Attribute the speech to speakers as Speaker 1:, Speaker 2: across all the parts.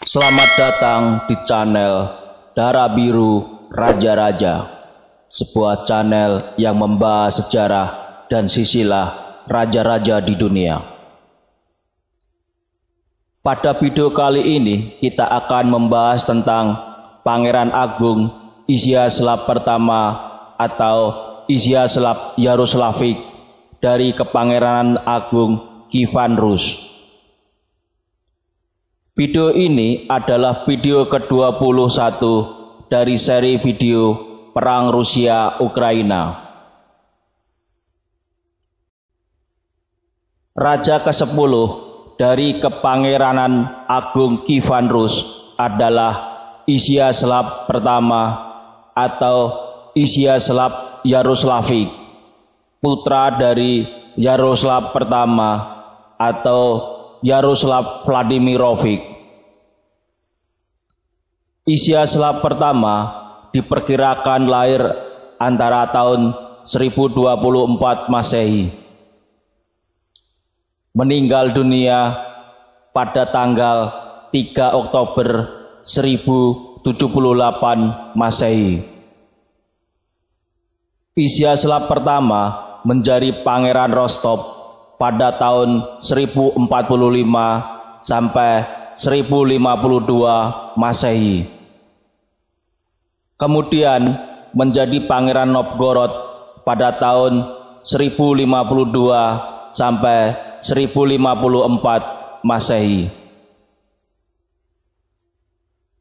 Speaker 1: Selamat datang di channel Darah Biru Raja-Raja, sebuah channel yang membahas sejarah dan silsilah raja-raja di dunia. Pada video kali ini kita akan membahas tentang Pangeran Agung Izyaslav pertama atau Izyaslav Yaroslavich dari Kepangeranan Agung Kievan Rus. Video ini adalah video ke-21 dari seri video Perang Rusia-Ukraina. Raja ke-10 dari Kepangeranan Agung Kievan Rus adalah Izyaslav pertama atau Izyaslav Yaroslavich, putra dari Yaroslav pertama atau Yaroslav Vladimirovich. Izyaslav pertama diperkirakan lahir antara tahun 1024 Masehi. Meninggal dunia pada tanggal 3 Oktober 1078 Masehi. Izyaslav pertama menjadi Pangeran Rostov pada tahun 1045 sampai 1052 Masehi. Kemudian menjadi Pangeran Novgorod pada tahun 1052 sampai 1054 Masehi.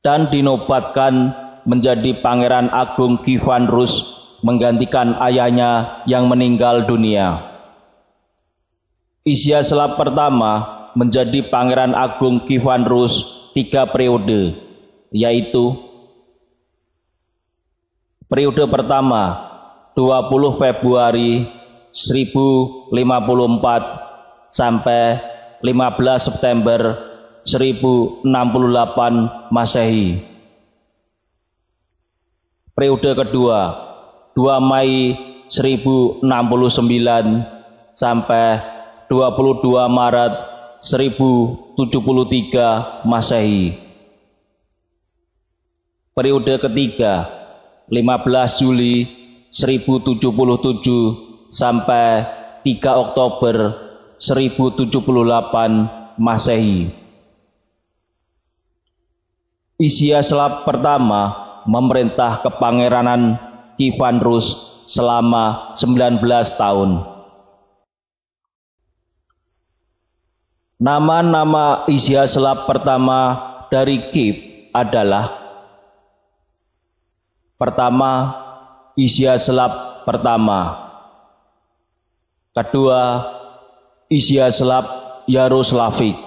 Speaker 1: Dan dinobatkan menjadi Pangeran Agung Kievan Rus menggantikan ayahnya yang meninggal dunia. Izyaslav pertama menjadi Pangeran Agung Kievan Rus 3 periode, yaitu periode pertama 20 Februari 1054 sampai 15 September 1068 Masehi. Periode kedua 2 Mei 1069 sampai 22 Maret 1073 Masehi. Periode ketiga 15 Juli 1077 sampai 3 Oktober 1078 Masehi. Izyaslav pertama memerintah Kepangeranan Kievan Rus selama 19 tahun. Nama-nama Izyaslav pertama dari Kiev adalah: pertama, Izyaslav pertama; kedua, Izyaslav Yaroslavich;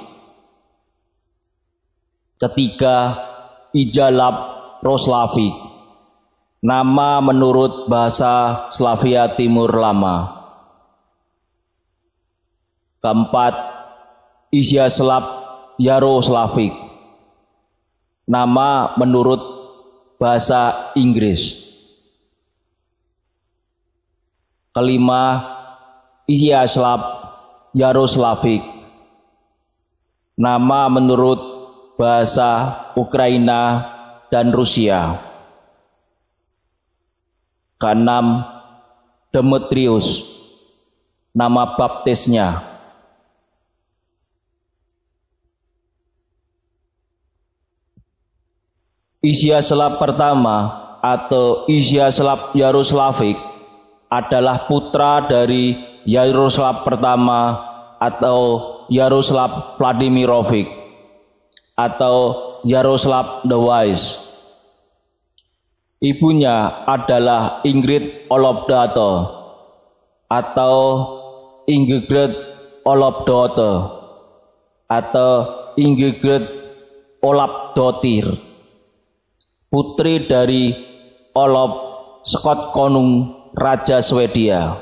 Speaker 1: ketiga, Izyaslav Roslavich, nama menurut bahasa Slavia Timur Lama; keempat, Izyaslav Yaroslavich, nama menurut bahasa Inggris; kelima, Izyaslav Yaroslavich, nama menurut bahasa Ukraina dan Rusia; keenam, Demetrius, nama baptisnya; Izyaslav pertama atau Izyaslav Yaroslavich adalah putra dari Yaroslav pertama atau Yaroslav Vladimirovich atau Yaroslav the Wise. Ibunya adalah Ingrid Olofdotte atau Ingrid Olofdotte atau Ingrid Olafdottir, putri dari Olof Skotkonung, Raja Swedia.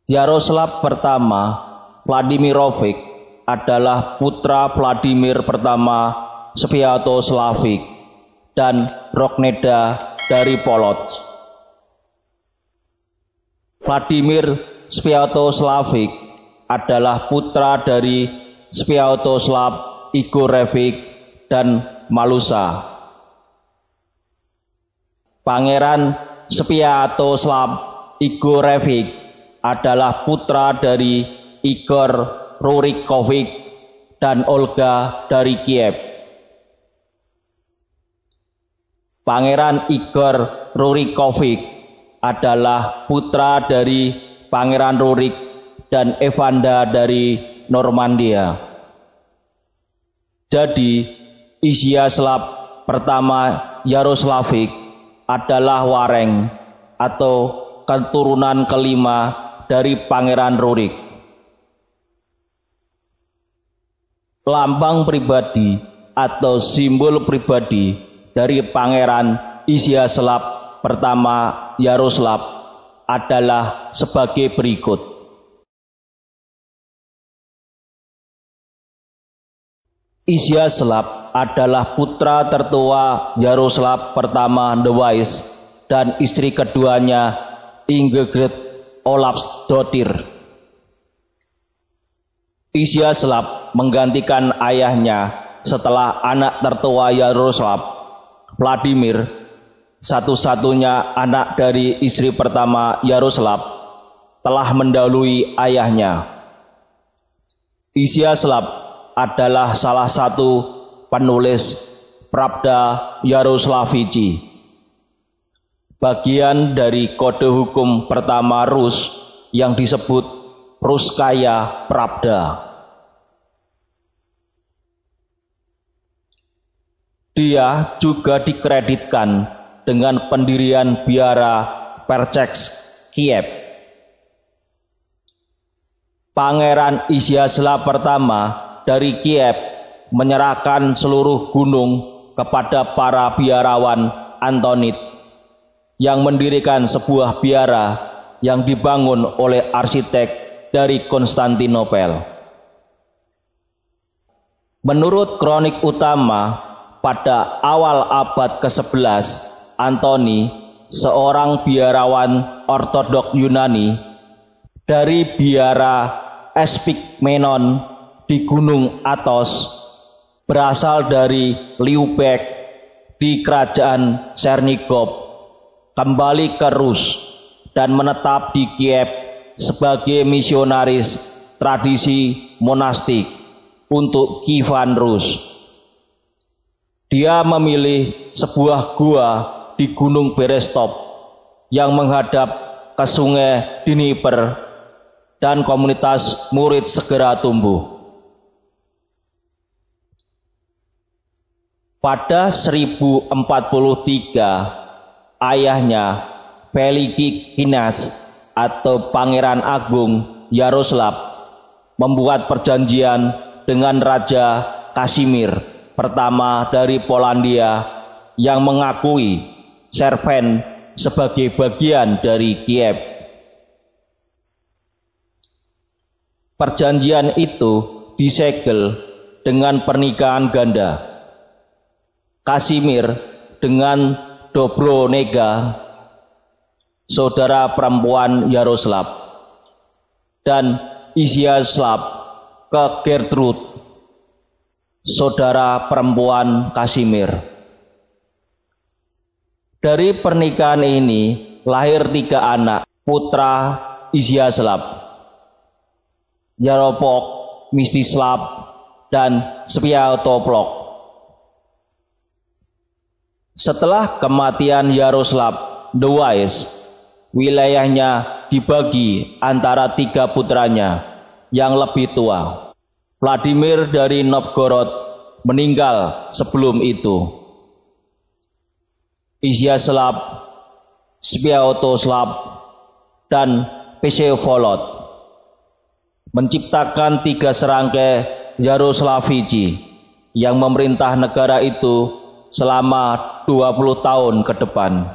Speaker 1: Yaroslav pertama Vladimirovich adalah putra Vladimir pertama Sviatoslavich dan Rogneda dari Polotsk. Vladimir Sviatoslavich adalah putra dari Swiatoslav Igorevich dan Malusa. Pangeran Swiatoslav Igorevich adalah putra dari Igor Rurikovich dan Olga dari Kiev. Pangeran Igor Rurikovich adalah putra dari Pangeran Rurik dan Evanda dari Normandia. Jadi, Izyaslav pertama Yaroslavik adalah Wareng atau keturunan kelima dari Pangeran Rurik. Lambang pribadi atau simbol pribadi dari Pangeran Izyaslav pertama Yaroslav adalah sebagai berikut. Izyaslav adalah putra tertua Yaroslav pertama the Wise dan istri keduanya Ingegerd Olafsdottir. Izyaslav menggantikan ayahnya setelah anak tertua Yaroslav, Vladimir, satu-satunya anak dari istri pertama Yaroslav, telah mendahului ayahnya. Izyaslav adalah salah satu penulis Pravda Yaroslavici, bagian dari kode hukum pertama Rus yang disebut Ruskaya Pravda. Dia juga dikreditkan dengan pendirian biara Percheks Kiev. Pangeran Izyaslav pertama dari Kiev menyerahkan seluruh gunung kepada para biarawan Antonid yang mendirikan sebuah biara yang dibangun oleh arsitek dari Konstantinopel. Menurut kronik utama, pada awal abad ke-11, Antoni, seorang biarawan Ortodok Yunani dari biara Epikmenon di Gunung Athos, berasal dari Liubek di kerajaan Chernigov, kembali ke Rus dan menetap di Kiev sebagai misionaris tradisi monastik untuk Kievan Rus. Dia memilih sebuah gua di Gunung Berestov yang menghadap ke sungai Dnieper dan komunitas murid segera tumbuh. Pada 1043, ayahnya Veliki Kinas atau Pangeran Agung Yaroslav membuat perjanjian dengan Raja Kasimir pertama dari Polandia yang mengakui Serven sebagai bagian dari Kiev. Perjanjian itu disegel dengan pernikahan ganda. Kasimir dengan Dobronega, saudara perempuan Yaroslav, dan Izyaslav ke Gertrud, saudara perempuan Kasimir. Dari pernikahan ini lahir 3 anak putra Izyaslav, Yaropok, Mstislav, dan Sviatoplok. Setelah kematian Yaroslav the Wise, wilayahnya dibagi antara 3 putranya yang lebih tua. Vladimir dari Novgorod meninggal sebelum itu. Izyaslav, Sviatoslav, dan Vsevolod menciptakan 3 serangkai Yaroslavici yang memerintah negara itu selama 20 tahun ke depan.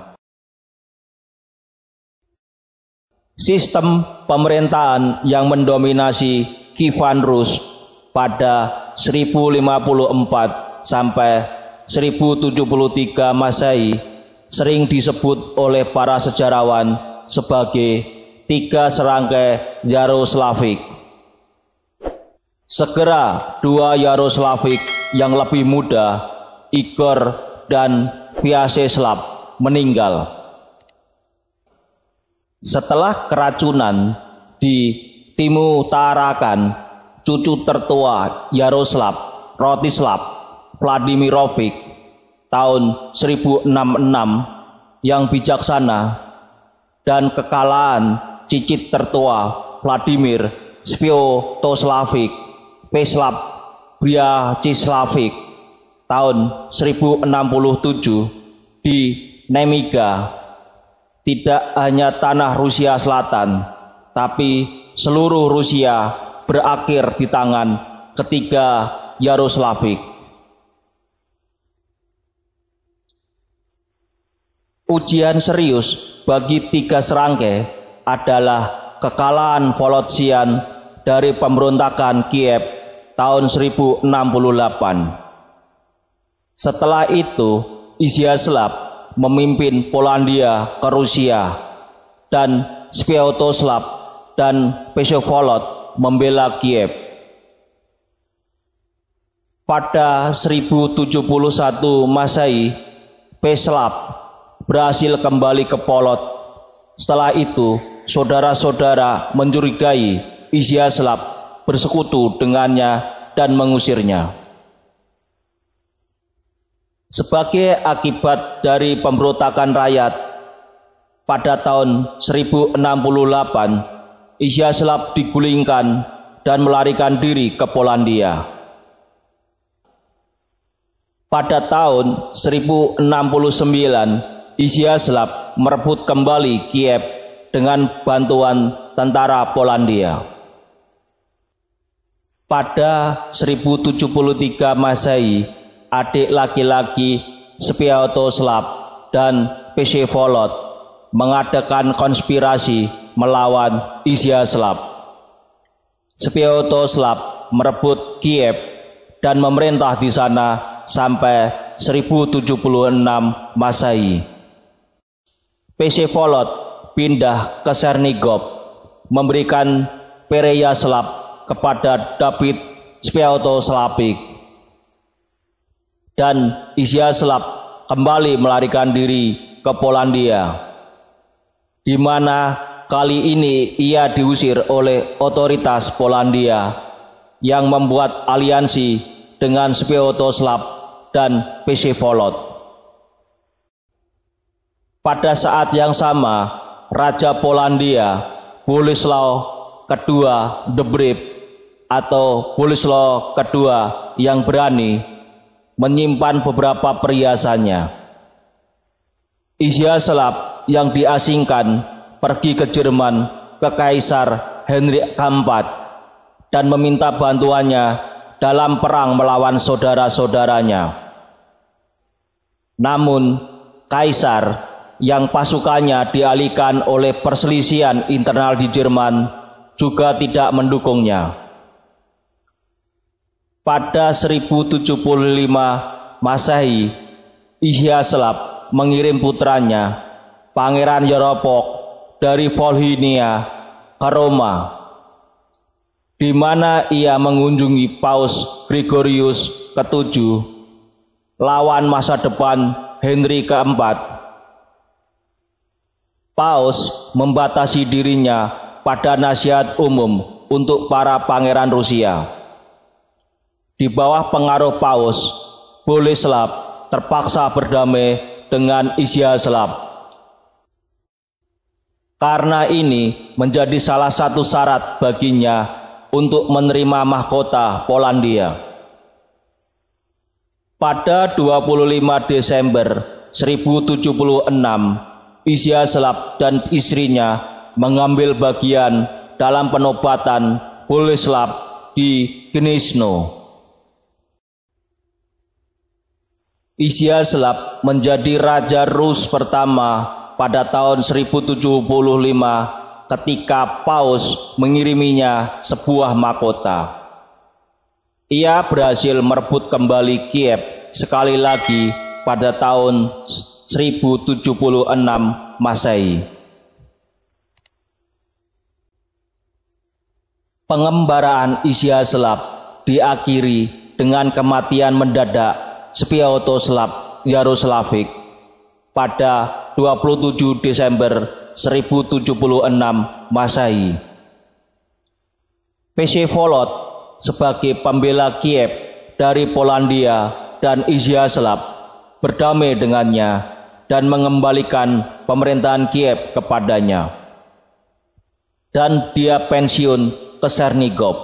Speaker 1: Sistem pemerintahan yang mendominasi Kievan Rus pada 1054 sampai 1073 Masehi sering disebut oleh para sejarawan sebagai 3 serangkai Yaroslavik Segera dua Yaroslavik yang lebih muda, Igor dan Vyacheslav, meninggal. Setelah keracunan ditimutarakan, cucu tertua Yaroslav, Rostislav Vladimirovic, tahun 1066, yang bijaksana, dan kekalahan cicit tertua Vladimir Sviatoslavich Vyacheslav Vyacheslavic, tahun 1067, di Nemiga. Tidak hanya tanah Rusia Selatan, tapi seluruh Rusia berakhir di tangan ketiga Yaroslavik. Ujian serius bagi tiga serangkai adalah kekalahan Volotsian dari pemberontakan Kiev tahun 1068. Setelah itu, Izyaslav memimpin Polandia ke Rusia, dan Sviatoslav dan Vsevolod membela Kiev. Pada 1071 Masehi, Vyacheslav berhasil kembali ke Polot. Setelah itu, saudara-saudara mencurigai Izyaslav bersekutu dengannya dan mengusirnya. Sebagai akibat dari pemberontakan rakyat, pada tahun 1068, Izyaslav digulingkan dan melarikan diri ke Polandia. Pada tahun 1069, Izyaslav merebut kembali Kiev dengan bantuan tentara Polandia. Pada 1073 Masehi, adik laki-laki Sviatoslav dan Vsevolod mengadakan konspirasi melawan Izyaslav. Sviatoslav merebut Kiev dan memerintah di sana sampai 1076 Masehi. Vsevolod pindah ke Chernigov, memberikan Pereyaslav kepada David Sviatoslavich, dan Izyaslav kembali melarikan diri ke Polandia, di mana kali ini ia diusir oleh otoritas Polandia yang membuat aliansi dengan Sviatoslav dan Vsevolod. Pada saat yang sama, Raja Polandia Boleslaw II the Brave atau Boleslaw II yang berani menyimpan beberapa perhiasannya. Izyaslav yang diasingkan pergi ke Jerman ke Kaisar Henrik keempat dan meminta bantuannya dalam perang melawan saudara-saudaranya. Namun, Kaisar yang pasukannya dialihkan oleh perselisihan internal di Jerman juga tidak mendukungnya. Pada 1075 Masehi, Izyaslav mengirim putranya, Pangeran Yaropok, dari Volhynia ke Roma, di mana ia mengunjungi Paus Gregorius ke-7, lawan masa depan Henry keempat. Paus membatasi dirinya pada nasihat umum untuk para pangeran Rusia. Di bawah pengaruh Paus, Boleslav terpaksa berdamai dengan Izyaslav. Karena ini menjadi salah satu syarat baginya untuk menerima mahkota Polandia. Pada 25 Desember 1076, Izyaslav dan istrinya mengambil bagian dalam penobatan Boleslav di Gniezno. Izyaslav menjadi Raja Rus pertama pada tahun 1075 ketika Paus mengiriminya sebuah mahkota. Ia berhasil merebut kembali Kiev sekali lagi pada tahun 1076 Masehi. Pengembaraan Izyaslav diakhiri dengan kematian mendadak Swiatoslav Yaroslavich pada 27 Desember 1076 Masehi. Vsevolod sebagai pembela Kiev dari Polandia dan Izyaslav berdamai dengannya dan mengembalikan pemerintahan Kiev kepadanya. Dan dia pensiun ke Chernigov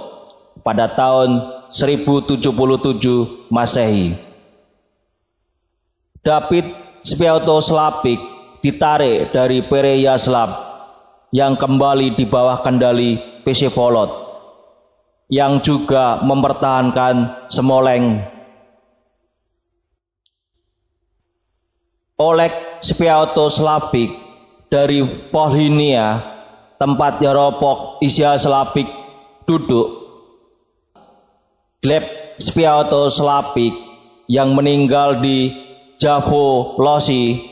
Speaker 1: pada tahun 1077 Masehi. David Swiatoslavich ditarik dari Pereyaslav yang kembali di bawah kendali Vsevolod yang juga mempertahankan Smolensk. Oleg Swiatoslavich dari Volhynia, tempat Yaropok Izyaslavic duduk. Gleb Swiatoslavich yang meninggal di Zavolozhy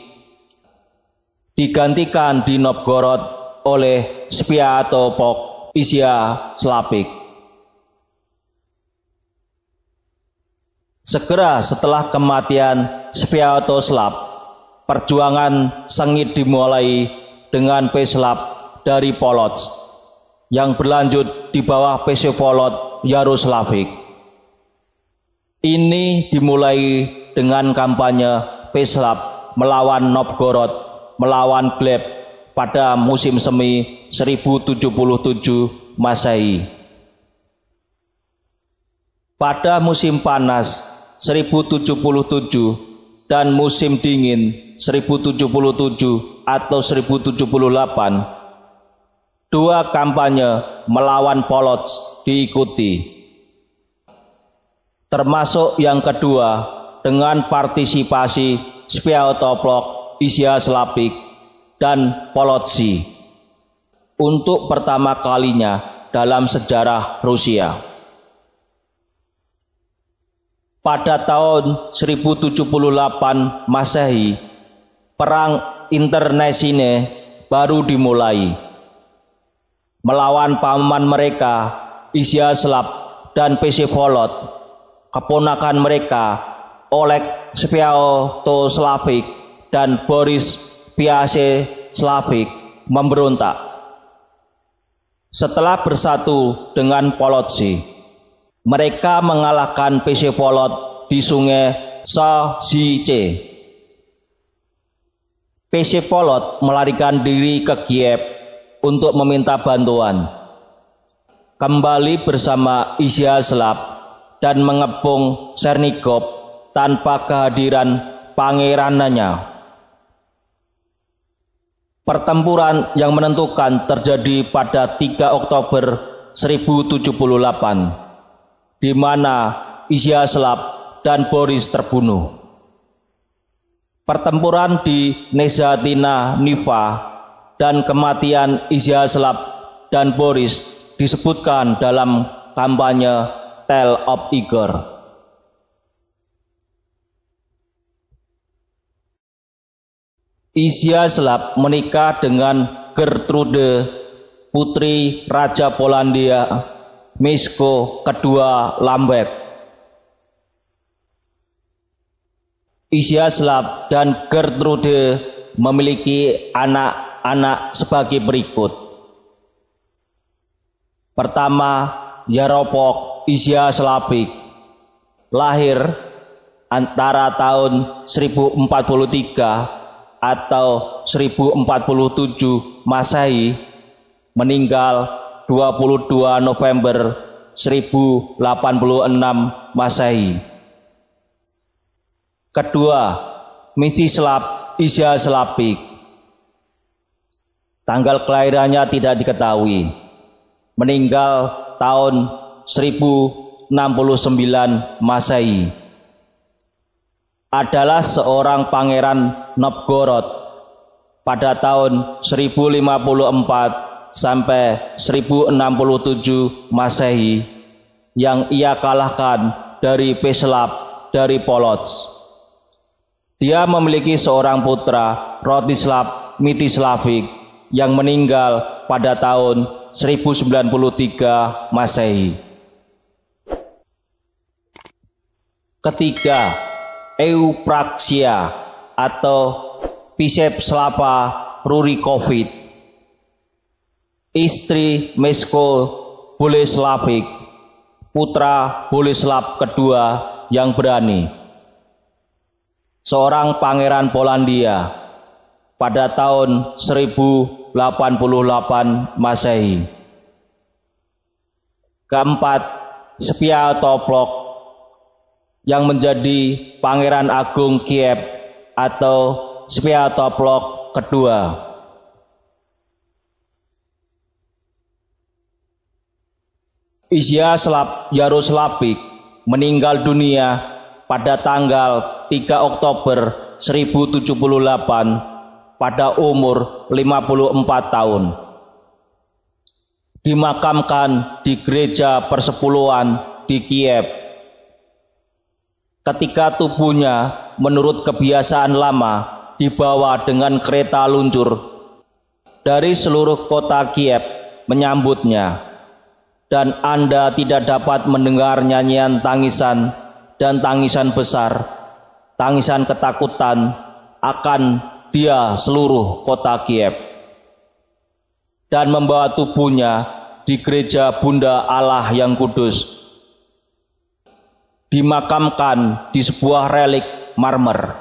Speaker 1: digantikan di Novgorod oleh Swiatopolk Izyaslavic. Segera setelah kematian Swiatoslav, perjuangan sengit dimulai dengan Vseslav dari Polotsk yang berlanjut di bawah Vsevolod Yaroslavich. Ini dimulai dengan kampanye Vseslav melawan Novgorod, melawan Gleb pada musim semi 1077 Masehi. Pada musim panas 1077 dan musim dingin 1077 atau 1078, dua kampanye melawan Polotsk diikuti, termasuk yang kedua dengan partisipasi Swiatopolk Izyaslavic dan Polotsk untuk pertama kalinya dalam sejarah Rusia. Pada tahun 1078 Masehi, perang internecine baru dimulai. Melawan paman mereka Izyaslav dan Vsevolod, keponakan mereka Oleg Swiatoslavich dan Boris Vyacheslavic memberontak. Setelah bersatu dengan Polotsk, mereka mengalahkan Vsevolod di sungai Sochice. Vsevolod melarikan diri ke Kiev untuk meminta bantuan, kembali bersama Izyaslav dan mengepung Chernigov tanpa kehadiran pangerannya. Pertempuran yang menentukan terjadi pada 3 Oktober 1078, di mana Izyaslav dan Boris terbunuh. Pertempuran di Nezatina Niva dan kematian Izyaslav dan Boris disebutkan dalam kampanye Tale of Igor. Izyaslav menikah dengan Gertrude, putri Raja Polandia Mieszko II Lambert. Izyaslav dan Gertrude memiliki anak-anak sebagai berikut. Pertama, Yaropok Izyaslavic, lahir antara tahun 1043 atau 1047 Masehi, meninggal 22 November 1086 Masehi. Kedua, Mstislav Izyaslavic, tanggal kelahirannya tidak diketahui, meninggal tahun 1069 Masehi. Adalah seorang pangeran Novgorod pada tahun 1054 sampai 1067 Masehi yang ia kalahkan dari Vseslav dari Polotsk. Dia memiliki seorang putra, Rostislav Mstislavic, yang meninggal pada tahun 1093 Masehi. Ketiga, Eupraxia atau Pisepslava rurikovit, istri Mesko Boleslavik, putra Boleslav kedua yang berani, seorang pangeran Polandia pada tahun 1088 Masehi. Keempat, Sviatoplok yang menjadi Pangeran Agung Kiev atau Sviatoplok kedua. Izyaslav Yaroslavik meninggal dunia pada tanggal 3 Oktober 1078 pada umur 54 tahun. Dimakamkan di gereja Persepuluhan di Kiev. Ketika tubuhnya menurut kebiasaan lama dibawa dengan kereta luncur dari seluruh kota Kiev menyambutnya, dan Anda tidak dapat mendengar nyanyian tangisan dan tangisan besar, tangisan ketakutan akan dia seluruh kota Kiev, dan membawa tubuhnya di gereja Bunda Allah yang kudus, dimakamkan di sebuah relik marmer.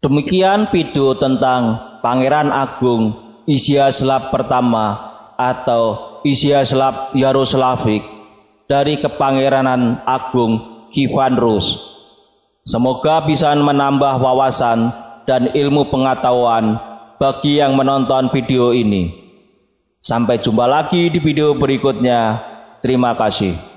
Speaker 1: Demikian video tentang Pangeran Agung Izyaslav pertama atau Izyaslav Yaroslavik dari Kepangeranan Agung Kievan Rus. Semoga bisa menambah wawasan dan ilmu pengetahuan bagi yang menonton video ini. Sampai jumpa lagi di video berikutnya. Terima kasih.